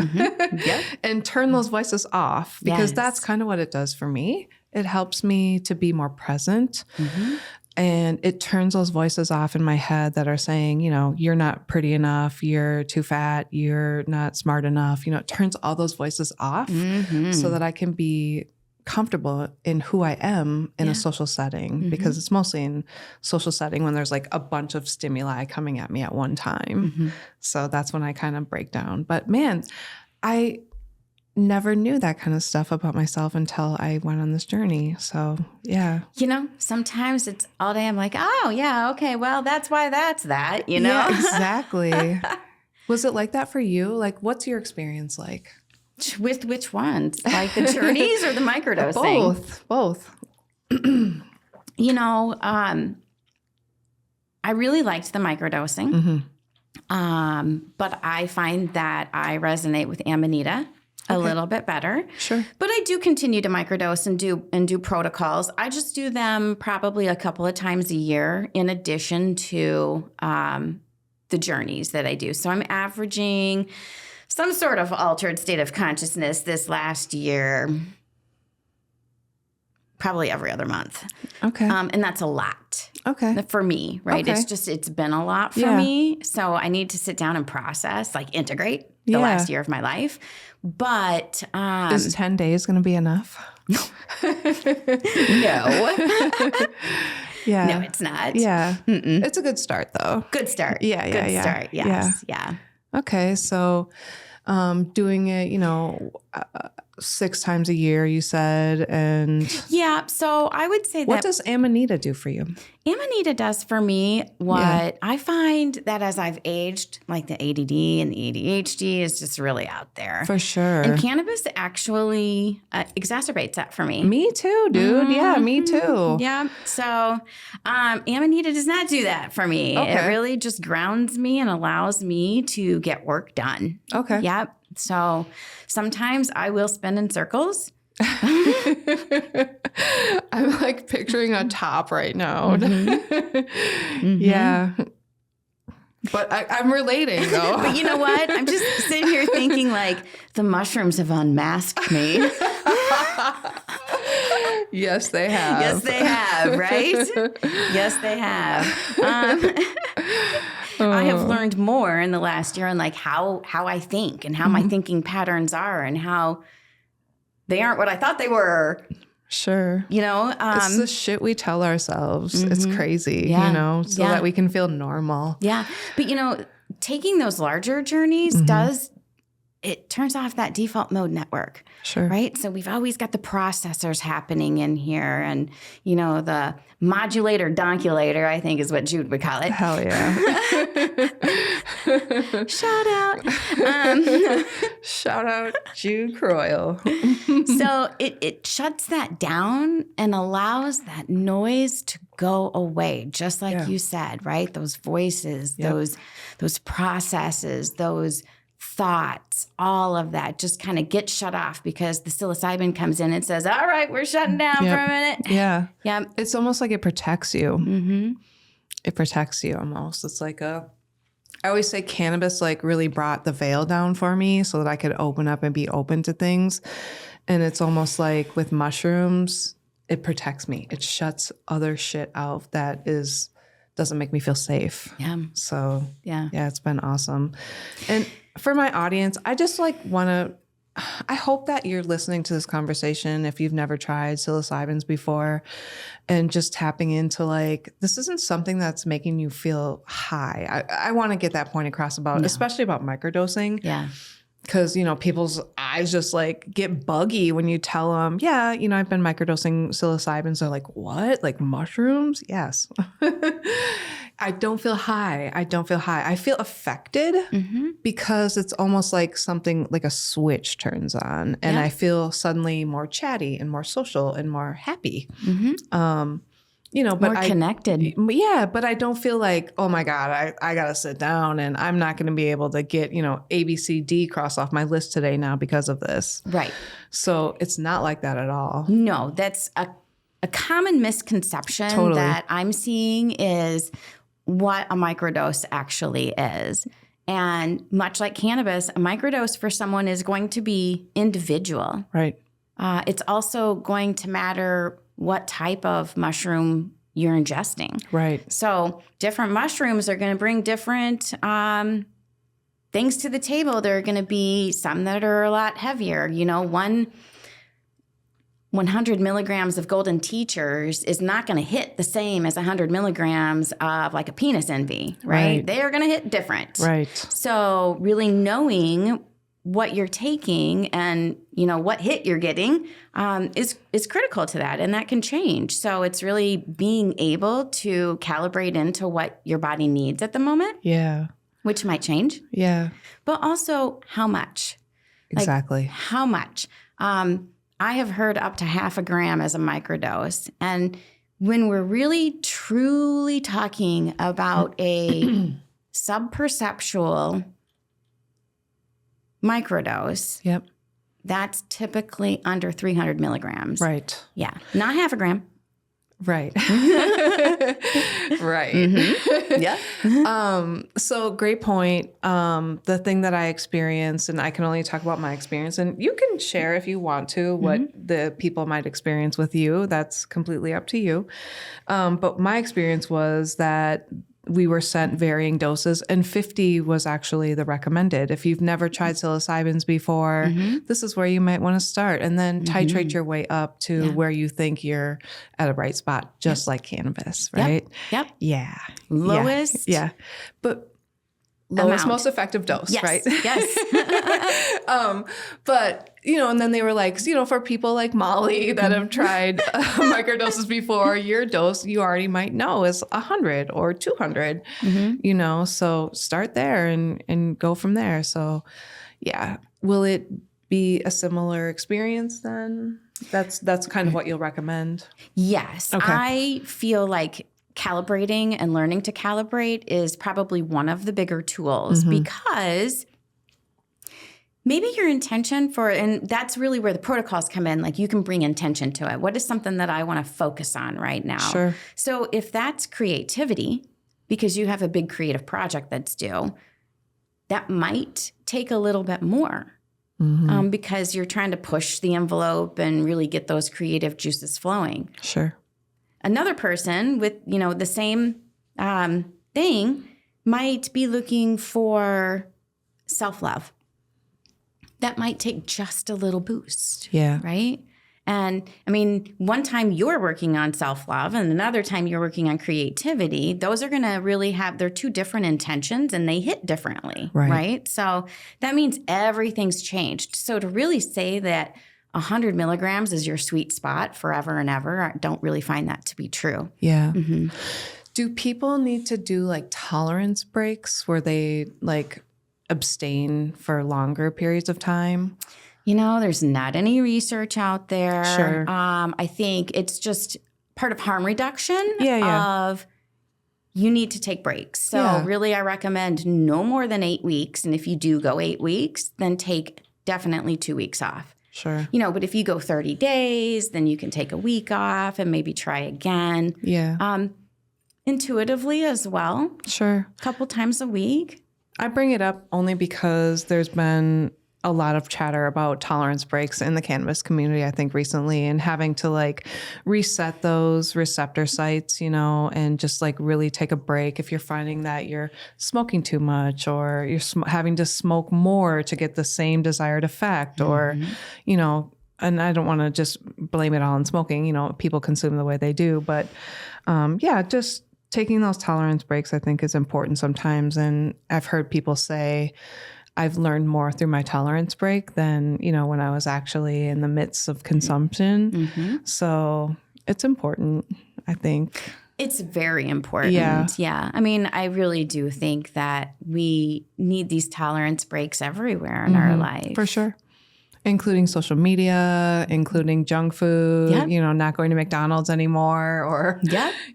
and turn those voices off, because that's kind of what it does for me. It helps me to be more present. And it turns those voices off in my head that are saying, you're not pretty enough, you're too fat, you're not smart enough. It turns all those voices off so that I can be comfortable in who I am in a social setting, because it's mostly in social setting when there's like a bunch of stimuli coming at me at one time. So that's when I kind of break down. But man, I never knew that kind of stuff about myself until I went on this journey. So, yeah. Sometimes it's all day I'm like, oh, yeah, okay, well, that's why that's that, Yeah, exactly. Was it like that for you? Like, what's your experience like? With which ones? Like the journeys or the microdosing? Both. I really liked the microdosing. But I find that I resonate with Amanita. a little bit better. Sure. But I do continue to microdose and do protocols. I just do them probably a couple of times a year in addition to the journeys that I do. So I'm averaging some sort of altered state of consciousness this last year, probably every other month. Okay. And that's a lot. Okay. For me, right? Okay. It's been a lot for me. So I need to sit down and process, like integrate the last year of my life. But is 10 days going to be enough? no. Yeah. No, it's not. Yeah. It's a good start though. Good start. Yeah. Good start. Yes. Yeah. Okay. So doing it, 6 times a year, you said. And yeah. So I would say what that does Amanita do for you? Amanita does for me what I find that as I've aged, like the ADD and the ADHD is just really out there. For sure. And cannabis actually exacerbates that for me. Me too, dude. Yeah, me too. Yeah. So Amanita does not do that for me. Okay. It really just grounds me and allows me to get work done. Okay. Yep. So sometimes I will spin in circles. I'm like picturing a top right now. Yeah. But I'm relating though. But you know what? I'm just sitting here thinking like the mushrooms have unmasked me. Yes, they have. Yes, they have, right? Yes, they have. I have learned more in the last year on like how I think and how my thinking patterns are and how they aren't what I thought they were. Sure. It's the shit we tell ourselves. It's crazy, so that we can feel normal. Yeah. But, taking those larger journeys it turns off that default mode network. Sure. Right? So we've always got the processors happening in here and, the modulator donkulator, I think is what Jude would call it. Hell yeah. Shout out. Shout out Jude Croyle. So it shuts that down and allows that noise to go away, just like you said, right? Those voices, those processes, those thoughts, all of that just kind of gets shut off because the psilocybin comes in and says, all right, we're shutting down for a minute. Yeah. Yeah. It's almost like it protects you. Mm-hmm. It protects you almost. It's like I always say cannabis like really brought the veil down for me so that I could open up and be open to things. And it's almost like with mushrooms, it protects me. It shuts other shit out that doesn't make me feel safe. Yeah. So yeah, it's been awesome. And for my audience, I just I hope that you're listening to this conversation if you've never tried psilocybins before and just tapping into this isn't something that's making you feel high. I want to get that point across especially about microdosing. Yeah. Because, people's eyes just get buggy when you tell them, I've been microdosing psilocybins. They're like, what? Like mushrooms? Yes. I don't feel high. I feel affected because it's almost like something like a switch turns on and I feel suddenly more chatty and more social and more happy. But more connected. Yeah, but I don't feel like, oh my God, I got to sit down and I'm not going to be able to get, A, B, C, D crossed off my list today now because of this. Right. So it's not like that at all. No, that's a common misconception that I'm seeing is what a microdose actually is. And much like cannabis, a microdose for someone is going to be individual. Right. It's also going to matter what type of mushroom you're ingesting. Right. So different mushrooms are going to bring different things to the table. There are going to be some that are a lot heavier. 100 milligrams of golden teachers is not going to hit the same as 100 milligrams of like a penis envy, right? They are going to hit different. Right. So really knowing what you're taking and, what hit you're getting is critical to that. And that can change. So it's really being able to calibrate into what your body needs at the moment. Yeah. Which might change. Yeah. But also how much. Exactly. How much. I have heard up to 0.5 gram as a microdose. And when we're really truly talking about a subperceptual microdose, yep, that's typically under 300 milligrams. Right. Yeah. Not half a gram. Right. Right. Mm-hmm. Yeah. So great point. The thing that I experienced, and I can only talk about my experience, and you can share if you want to what the people might experience with you. That's completely up to you. But my experience was that we were sent varying doses, and 50 was actually the recommended. If you've never tried psilocybins before, this is where you might want to start, and then titrate your way up to where you think you're at a right spot, just like cannabis, right? Yep. Yeah. Lowest. Yeah. But lowest, amount. Most effective dose, Yes. right? Yes. But, and then they were like, for people like Molly that have tried microdoses before, your dose, you already might know is 100 or 200, so start there and go from there. So yeah. Will it be a similar experience then? That's kind of what you'll recommend. Yes. Okay. I feel like calibrating and learning to calibrate is probably one of the bigger tools because maybe your intention and that's really where the protocols come in. Like you can bring intention to it. What is something that I want to focus on right now? Sure. So if that's creativity, because you have a big creative project that's due, that might take a little bit more because you're trying to push the envelope and really get those creative juices flowing. Sure. Another person with, the same thing might be looking for self-love. That might take just a little boost. Yeah. Right? And I mean, one time you're working on self-love and another time you're working on creativity, those are going to really they're two different intentions and they hit differently. Right? So that means everything's changed. So to really say that 100 milligrams is your sweet spot forever and ever, I don't really find that to be true. Yeah. Do people need to do like tolerance breaks where they like abstain for longer periods of time? There's not any research out there. Sure. I think it's just part of harm reduction of you need to take breaks. So really I recommend no more than 8 weeks. And if you do go 8 weeks, then take definitely 2 weeks off. Sure. But if you go 30 days, then you can take a week off and maybe try again. Yeah. Intuitively as well. Sure. A couple times a week. I bring it up only because there's been a lot of chatter about tolerance breaks in the cannabis community, I think recently, and having to like reset those receptor sites, and just like really take a break if you're finding that you're smoking too much or you're having to smoke more to get the same desired effect or, and I don't want to just blame it all on smoking, people consume the way they do, but just taking those tolerance breaks I think is important sometimes. And I've heard people say, I've learned more through my tolerance break than, when I was actually in the midst of consumption. So it's important, I think. It's very important. Yeah. I mean, I really do think that we need these tolerance breaks everywhere in our life. For sure. Including social media, including junk food, not going to McDonald's anymore or,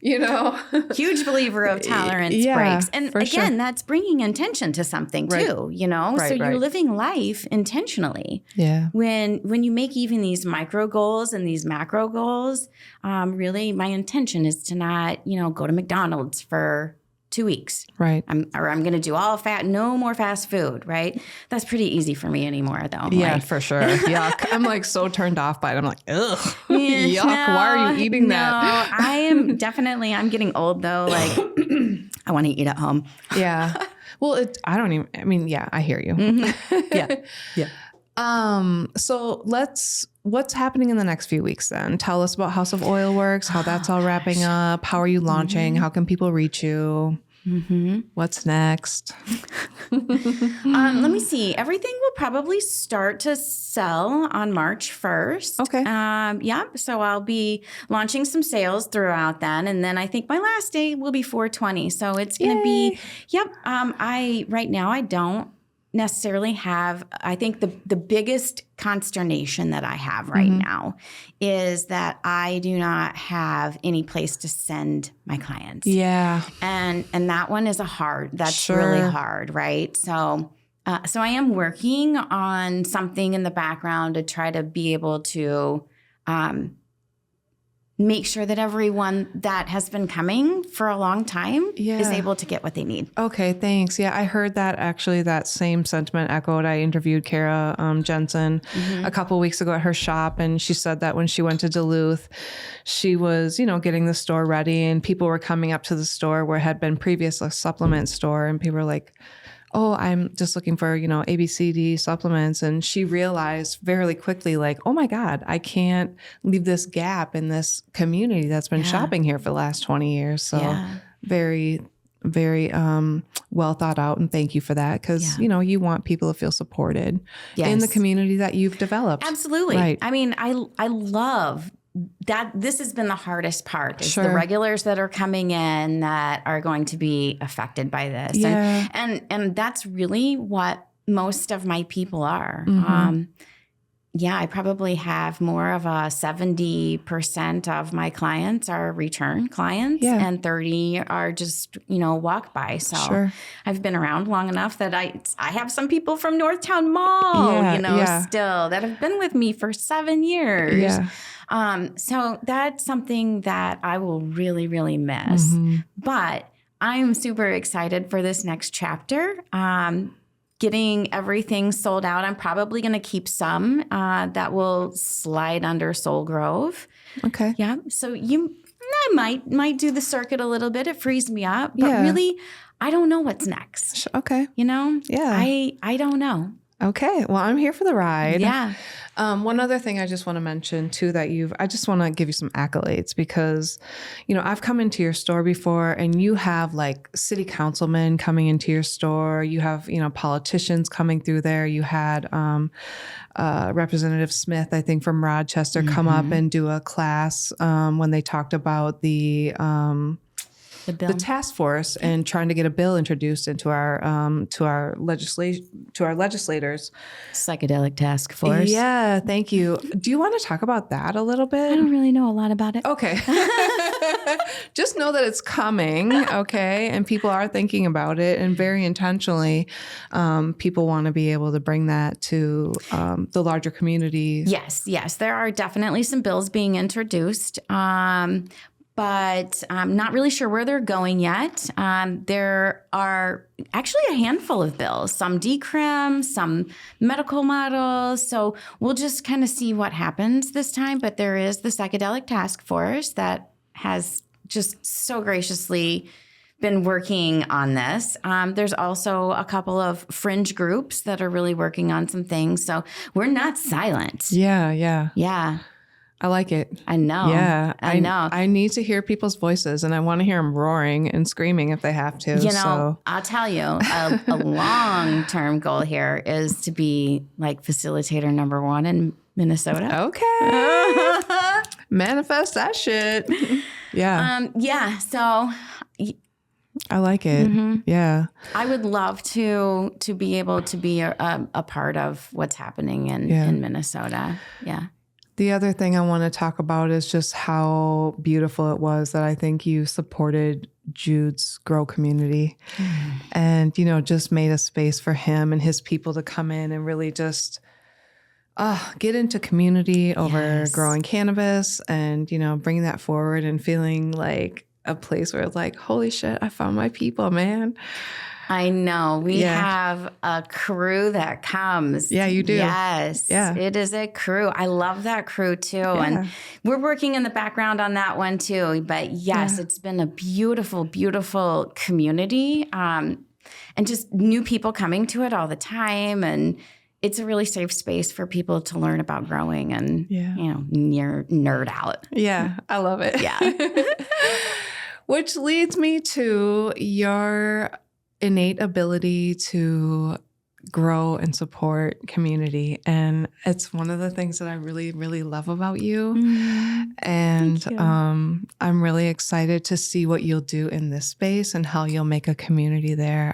Huge believer of tolerance breaks. And again, that's bringing intention to something too, so you're living life intentionally. Yeah. When you make even these micro goals and these macro goals, really my intention is to not, go to McDonald's for 2 weeks. Right. I'm going to do all no more fast food, right? That's pretty easy for me anymore, though. Yeah, for sure. Yuck. I'm like so turned off by it. I'm like, ugh, yuck. Why are you eating that? I am definitely, I'm getting old though. Like I want to eat at home. Yeah. Well, I hear you. Yeah. So what's happening in the next few weeks then? Tell us about House of Oil Works, how that's all wrapping up. How are you launching? How can people reach you? What's next? Let me see. Everything will probably start to sell on March 1st. Okay. So I'll be launching some sales throughout then. And then I think my last day will be 4/20. So it's going to be, right now I don't necessarily have, I think the biggest consternation that I have right now is that I do not have any place to send my clients. Yeah. And that one is that's Sure. really hard, right? So So I am working on something in the background to try to be able to make sure that everyone that has been coming for a long time is able to get what they need. Okay, thanks. Yeah, I heard that actually that same sentiment echoed. I interviewed Kara Jensen a couple weeks ago at her shop, and she said that when she went to Duluth, she was, getting the store ready, and people were coming up to the store where had been previous a supplement store, and people were like, oh, I'm just looking for, ABCD supplements. And she realized very quickly, like, oh my God, I can't leave this gap in this community that's been shopping here for the last 20 years. So very, very well thought out. And thank you for that. Because, you want people to feel supported in the community that you've developed. Absolutely. Right. I mean, I love that. This has been the hardest part is the regulars that are coming in that are going to be affected by this. Yeah. And that's really what most of my people are. I probably have more of a 70% of my clients are return clients and 30 are just, walk by. So I've been around long enough that I have some people from Northtown Mall, still that have been with me for 7 years. Yeah. So that's something that I will really, really miss. But I'm super excited for this next chapter. Getting everything sold out. I'm probably going to keep some that will slide under Soul Grove. Okay. Yeah. So I might do the circuit a little bit. It frees me up. But really, I don't know what's next. Okay. Yeah. I don't know. Okay. Well, I'm here for the ride. Yeah. One other thing I just want to mention too, I just want to give you some accolades because, I've come into your store before and you have like city councilmen coming into your store. You have, politicians coming through there. You had, Representative Smith, I think from Rochester, come up and do a class, when they talked about the task force and trying to get a bill introduced into our legislators. Psychedelic task force. Yeah, thank you. Do you want to talk about that a little bit? I don't really know a lot about it. Okay. Just know that it's coming, okay? And people are thinking about it, and very intentionally, people want to be able to bring that to the larger community. Yes. There are definitely some bills being introduced. But I'm not really sure where they're going yet. There are actually a handful of bills, some decrim, some medical models. So we'll just kind of see what happens this time. But there is the Psychedelic Task Force that has just so graciously been working on this. There's also a couple of fringe groups that are really working on some things. So we're not silent. Yeah. I like it. I know. Yeah. I know. I need to hear people's voices, and I want to hear them roaring and screaming if they have to. I'll tell you, a long-term goal here is to be like facilitator number 1 in Minnesota. Okay. Manifest that shit. Yeah. So I like it. Yeah. I would love to be able to be a part of what's happening in Minnesota. Yeah. The other thing I want to talk about is just how beautiful it was that I think you supported Jude's grow community and, just made a space for him and his people to come in and really just get into community over growing cannabis and, bringing that forward and feeling like a place where it's like, holy shit, I found my people, man. I know. We have a crew that comes. Yeah, you do. Yes. Yeah. It is a crew. I love that crew too. Yeah. And we're working in the background on that one too. But yes, it's been a beautiful, beautiful community. And just new people coming to it all the time. And it's a really safe space for people to learn about growing and, nerd out. Yeah, I love it. Yeah. Which leads me to your innate ability to grow and support community. And it's one of the things that I really, really love about you. And you. I'm really excited to see what you'll do in this space and how you'll make a community there.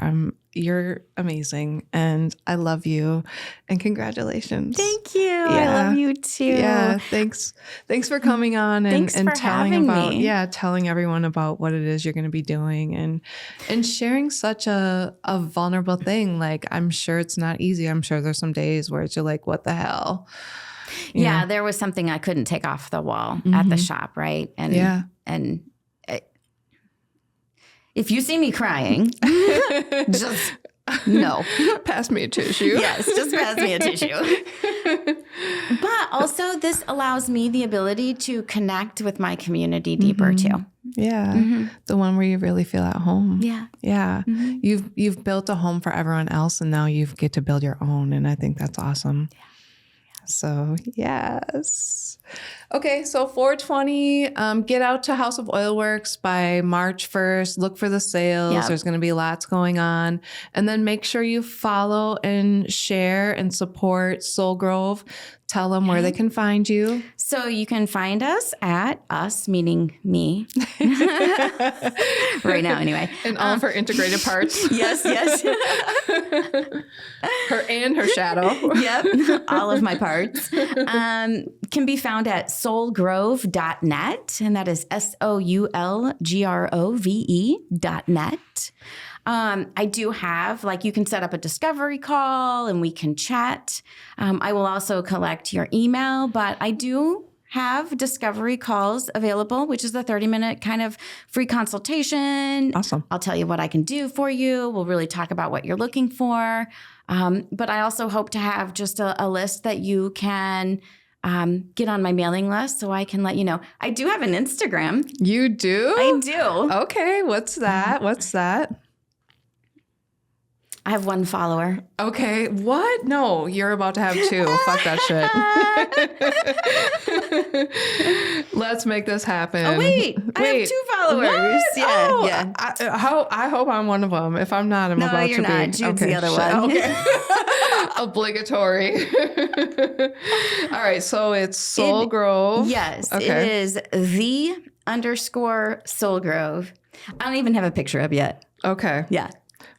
you're amazing and I love you and congratulations. Thank you. I love you too. Yeah. Thanks for coming on and telling everyone about what it is you're going to be doing and sharing such a vulnerable thing. Like, I'm sure it's not easy. I'm sure there's some days where you're like, what the hell? You know? There was something I couldn't take off the wall at the shop. Right. And if you see me crying, just no. Pass me a tissue. Yes, just pass me a tissue. But also this allows me the ability to connect with my community deeper too. Yeah. The one where you really feel at home. Yeah. Yeah. You've built a home for everyone else and now you get to build your own. And I think that's awesome. Yeah. So, yes. Okay, so 420, get out to House of Oilworks by March 1st. Look for the sales. Yep. There's going to be lots going on. And then make sure you follow and share and support Soul Grove. Tell them where they can find you. So you can find us at us, meaning me. Right now, anyway. And all of her integrated parts. Yes. Her shadow. Yep. All of my parts. Can be found at soulgrove.net. And that is SOULGROVE.net. I do have, you can set up a discovery call and we can chat. I will also collect your email, but I do have discovery calls available, which is the 30-minute kind of free consultation. Awesome. I'll tell you what I can do for you. We'll really talk about what you're looking for. But I also hope to have just a list that you can get on my mailing list so I can let you know. I do have an Instagram. You do? I do. Okay. What's that? I have 1 follower. Okay. What? No, you're about to have 2. Fuck that shit. Let's make this happen. Oh, wait. I have 2 followers. What? Yeah. I hope I'm one of them. If I'm not, I'm about to be. No, you're not. Jude's the other one. Okay. Obligatory. All right. So it's Soul Grove. Yes. Okay. It is _Soul Grove. I don't even have a picture up yet. Okay. Yeah.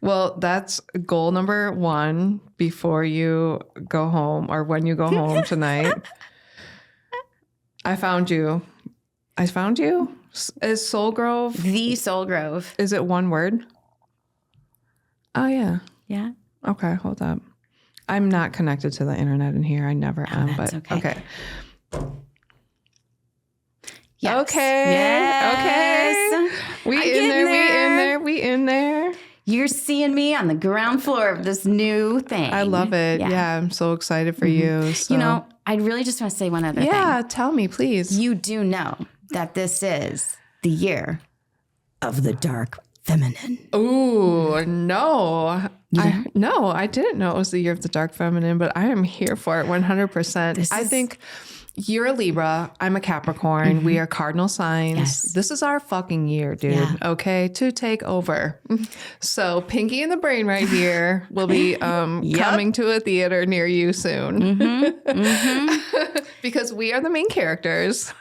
Well, that's goal number 1 before you go home or when you go home tonight. I found you. Is Soul Grove? The Soul Grove. Is it one word? Oh, yeah. Yeah. Okay, hold up. I'm not connected to the internet in here. I never am, but okay. Yes. Okay. Yes. Okay. We in there. You're seeing me on the ground floor of this new thing. I love it. Yeah, I'm so excited for you. So. You know, I really just want to say one other thing. Yeah, tell me, please. You do know that this is the year of the dark feminine. Ooh, no. I didn't know it was the year of the dark feminine, but I am here for it 100%. I think you're a Libra. I'm a Capricorn. We are cardinal signs. Yes. This is our fucking year, dude. Yeah. Okay, to take over. So Pinky in the Brain right here will be coming to a theater near you soon. Because we are the main characters.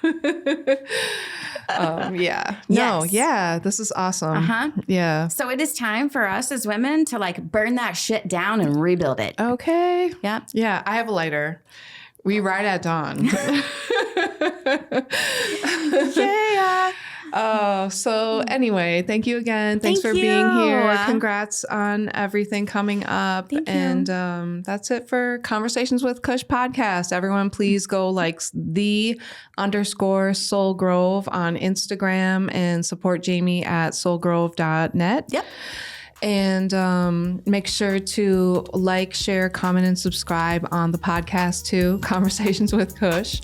Yeah. No, yeah. This is awesome. Yeah. So it is time for us as women to burn that shit down and rebuild it. Okay. Yep. Yeah. I have a lighter. We ride at dawn. Yeah. Oh, so anyway, thank you again. Thanks for being here. Congrats on everything coming up. Thank you. And that's it for Conversations with Kush podcast. Everyone, please go _Soul Grove on Instagram and support Jamie at soulgrove.net. Yep. And make sure to share, comment, and subscribe on the podcast too, Conversations with Kush.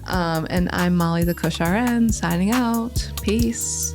And I'm Molly the Kush RN signing out. Peace.